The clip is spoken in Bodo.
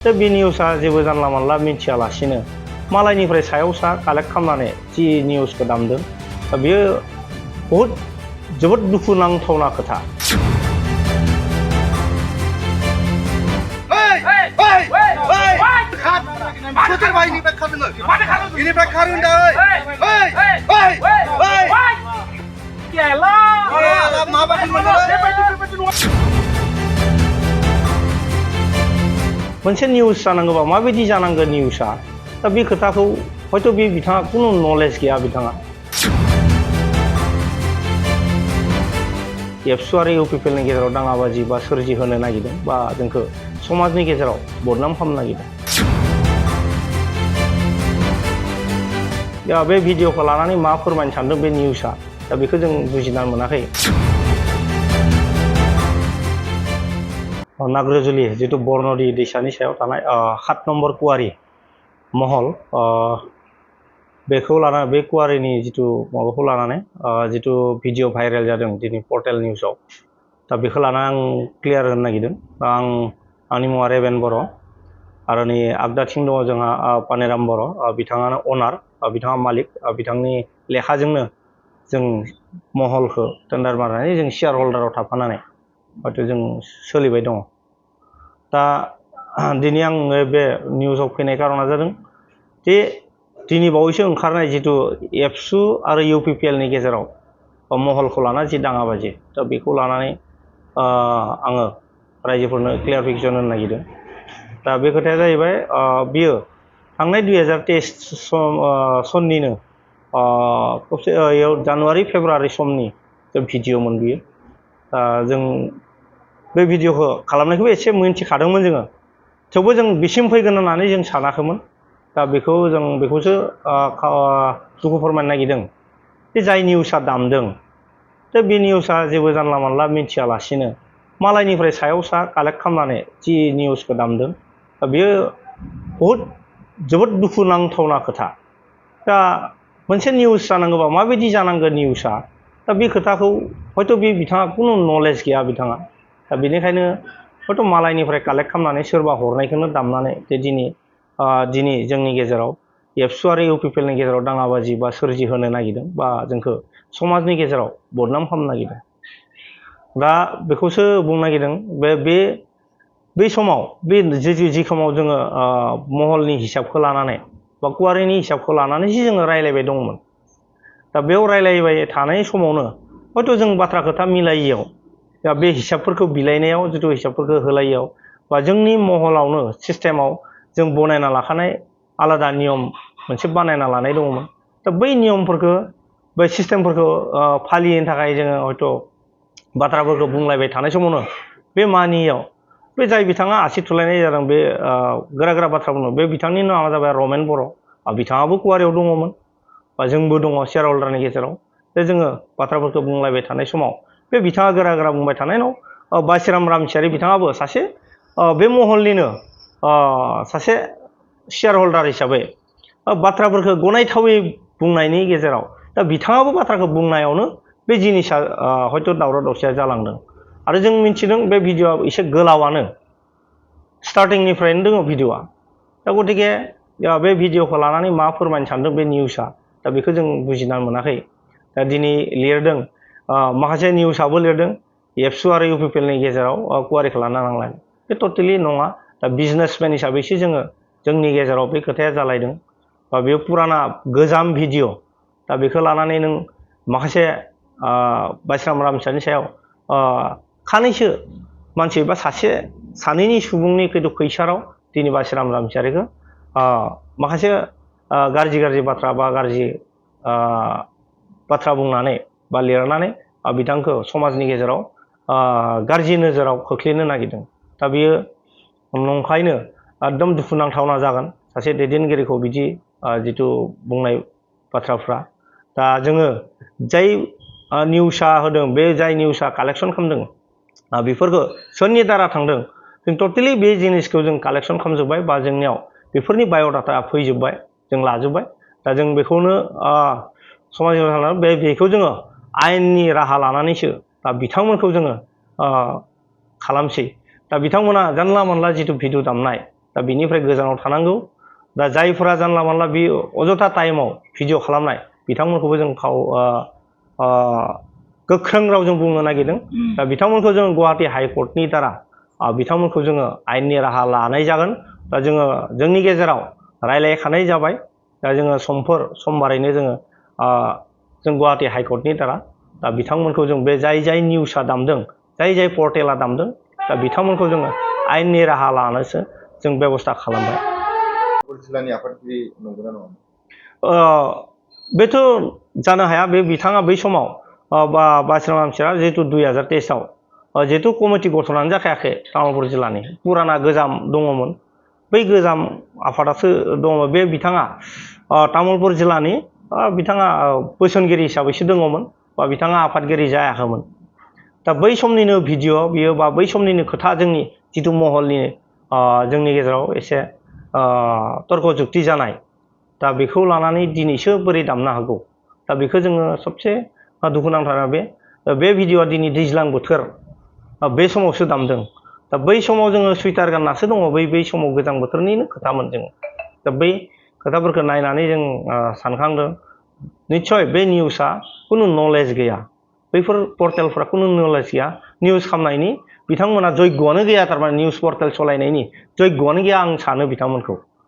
दा बे निउसआ जेबो जानला मानला मिथियालासिनो मालायनिफ्राय सायाव सा कालेक्ट खालामनानै जि निउसखौ दामदों दा बेयो जोबोद दुखुनांथावना खोथा। मोनसे निउस जानांगौबा माबायदि जानांगौ निउसआ दा बे खोथाखौ हयथ' बे बिथाङा खुनु नलेज गैया। बिथाङा एबसु आरो इउपिपिएलनि गेजेराव दाङाबाजि बा सोरजिहोनो नागिरदों बा जोंखौ समाजनि गेजेराव बदनाम खालामनो नागिरदों। दा बे भिडिअखौ लानानै मा फोरमायनो सानदों बे निउसआ दा बेखौ जों बुजिना मोनाखै। नाग्रोजुलि जितु बरनदि दैसानि सायाव थानाय 7 नम्बर कुवारि महल बेखौ लानानै बे कुवारिनि जितु माबाखौ लानानै जितु भिडिअ भाइरेल जादों दिनै पर्टेल निउसाव दा बेखौ लानानै आं क्लियार होनो नागिरदों। आंनि मुङा रेबेन बर' आरो नै आगदाथिं दङ जोंहा पानेराम बर', बिथाङानो अनार, बिथाङा मालिक, बिथांनि लेखाजोंनो जों महलखौ टेन्डार मारिनानै जों शेयार हल्डाराव थाफानानै हयथ' जों सोलिबाय दङ। दा दिनै आं बे निउसाव फैनाय कारना जादों जे दिनै बावैसो ओंखारनाय जितु एबसु आरो इउपिपिएलनि गेजेराव महलखौ लाना जि दाङाबाजि दा बेखौ लानानै आङो रायजोफोरनो क्लियारिफिकेसन होनो नागिरदों। दा बे खोथाया जाहैबाय बियो थांनाय 2023 सननिनो जानुवारि फेब्रुवारि समनि भिडिअमोन बियो। जों बे भिडिअखौ खालामनायखौबो एसे मिन्थिखादोंमोन जोङो, थेवबो जों बिसिम फैगोन होननानै जों सानाखैमोन। दा बेखौसो दुखु फोरमायनो नागिरदों जे जाय निउसआ दामदों दा बे निउसआ जेबो जानला मानला मिथियालासिनो मालायनिफ्राय सायाव सा कालेक्ट खालामनानै जि निउसखौ दामदों दा बेयो जोबोद दुखुनांथावना खोथा। दा मोनसे निउस जानांगौबा माबायदि जानांगौ निउसआ दा बे खोथाखौ हयथ' बे बिथाङा खुनु नलेज गैया। बिथाङा दा बेनिखायनो हयथ' मालायनिफ्राय कालेक्ट खालामनानै सोरबा हरनायखौनो दामनानै जे दिनै जोंनि गेजेराव एबसु आरो इउपिपिएलनि गेजेराव दाङाबाजि बा सोरजिहोनो नागिरदों बा जोंखौ समाजनि गेजेराव बदनाम खालामनो नागिरदों। दा बेखौसो बुंनो नागिरदों बै समाव जि समाव जोङो महलनि हिसाबखौ लानानै बा कुवारिनि हिसाबखौ लानानैसो जोङो रायलायबाय दंमोन। दा बेयाव रायलायबाय थानाय समावनो हयथ' जों बाथ्रा खोथा मिलायियाव दा बे हिसाबफोरखौ बिलाइनायाव जितु हिसाबफोरखौ होलायियाव बा जोंनि महलावनो सिस्टेमाव जों बनायना लाखानाय आलादा नियम मोनसे बानायना लानाय दङमोन। दा बै नियमफोरखौ बै सिस्टेमफोरखौ फालियैनि थाखाय जोङो हयथ' बाथ्राफोरखौ बुंलायबाय थानाय समावनो बे मानियाव बे जाय बिथाङा आसि थुलायनाय जादों बे गोरा गोरा बाथ्रा बुंदों बे बिथांनि नामा जाबाय रमेन बर'। बिथाङाबो कुवारियाव दङमोन बा जोंबो दङ शेयार हल्डारनि गेजेराव। बे जोङो बाथ्राफोरखौ बुंलायबाय थानाय समाव बे बिथाङा गोरा गोरा बुंबाय थानायनाव बासिराम रामसियारि बिथाङाबो सासे बे महलनिनो सासे शेयार हल्डार हिसाबै बाथ्राफोरखौ गनायथावै बुंनायनि गेजेराव दा बिथाङाबो बाथ्राखौ बुंनायावनो बे जिनिसा हयथ' दावराव दावसिया जालांदों। आरो जों मिथिदों बे भिडिअआ एसे गोलावानो स्टार्टिंनिफ्रायनो दङ भिडिअआ। दा गतिके बे भिडिअखौ लानानै मा फोरमायनो सानदों बे निउसआ दा बेखौ जों बुजिना मोनाखै। दा दिनै लिरदों माखासे निउसआबो लिरदों एबसु आरो इउपिपिएलनि गेजेराव कुवारिखौ लाना नांलाय। बे टटेलि नङा। दा बिजनेसमेन हिसाबैसो जोंनि गेजेराव बे खोथाया जालायदों बा बेयो पुराना गोजाम भिडिअ'। दा बेखौ लानानै नों माखासे बासिराम रामसियारिनि सायाव खानैसो मानसि बा सानैनि सुबुंनि खैसाराव दिनै बासिराम रामसियारिखौ माखासे गाज्रि बाथ्रा बा गाज्रि बाथ्रा बुंनानै बा लिरनानै बिथांखौ समाजनि गेजेराव गाज्रि नोजोराव खोख्लैनो नागिरदों। दा बेयो नंखायनो एकदम दुखुनांथावना जागोन सासे दैदेनगिरिखौ बिदि जितु बुंनाय बाथ्राफ्रा। दा जोङो जाय निउसआ होदों बे जाय निउसआ कालेक्सन खालामदों बेफोरखौ सोरनि दारा थांदों जों टटेलि बे जिनिसखौ जों कालेक्सन खालामजोब्बाय बा जोंनियाव बेफोरनि बाय'डाटा फैजोब्बाय, जों लाजोब्बाय। दा जों बेखौनो समाजाव बेखौ जोङो आयेननि राहा लानानैसो दा बिथांमोनखौ जोङो खालामसै। दा बिथांमोना जानला मोनला जितु भिडिअ दामनाय दा बिनिफ्राय गोजानाव थानांगौ दा जायफोरा जानला मानला बे अजथा टाइमाव भिडिअ खालामनाय बिथांमोनखौबो जों गोख्रों रावजों बुंनो नागिरदों दा बिथांमोनखौ जों गुवाहाटी हाइकर्टनि दारा बिथांमोनखौ जोङो आयेननि राहा लानाय जागोन दा जोङो जोंनि गेजेराव रायलायखानाय जाबाय दा जोङो समबारैनो जोङो जों गुवाहाटी हाइकर्टनि दारा दा बिथांमोनखौ जों बे जाय निउसआ दामदों जाय पर्टेला दामदों दा बिथांमोनखौ जोङो आयेननि राहा लानोसो जों बेबस्था खालामबाय जिल्लानि आफादगिरि नंगौना नङा बेथ' जानो हाया बे बिथाङा बै समाव बासिराम हामसिया जिहेतु 2023आव जिहेतु कमिटि गठनानो जाखायाखै तामुलपुर जिल्लानि पुराना गोजाम दङमोन बै गोजाम आफादासो दङ बे बिथाङा तामुलपुर जिल्लानि बिथाङा बोसोनगिरि हिसाबैसो दङमोन बा बिथाङा आफादगिरि जायाखैमोन दा बै समनिनो भिडिअ बियो बा बै समनिनो खोथा जोंनि जितु महलनि जोंनि गेजेराव एसे तर्क जुक्ति जानाय दा बेखौ लानानै दिनैसो बोरै दामनो हागौ दा बेखौ जोङो सबसे दुखुनांथाव बे भिडिअआ दिनै दैज्लां बोथोर बे समावसो दामदों दा बै समाव जोङो सुइटार गाननासो दङ बै समाव गोजां बोथोरनिनो खोथामोन जों दा बै खोथाफोरखौ नायनानै जों सानखांदों निस्सय बे निउसआ खुनु नलेज गैया बैफोर पर्टेलफ्रा खुनु नलेज गैया निउस खालामनायनि बिथांमोना जग्यआनो गैया थारमाने निउस पर्टेल सालायनायनि जग्यआनो गैया आं सानो बिथांमोनखौ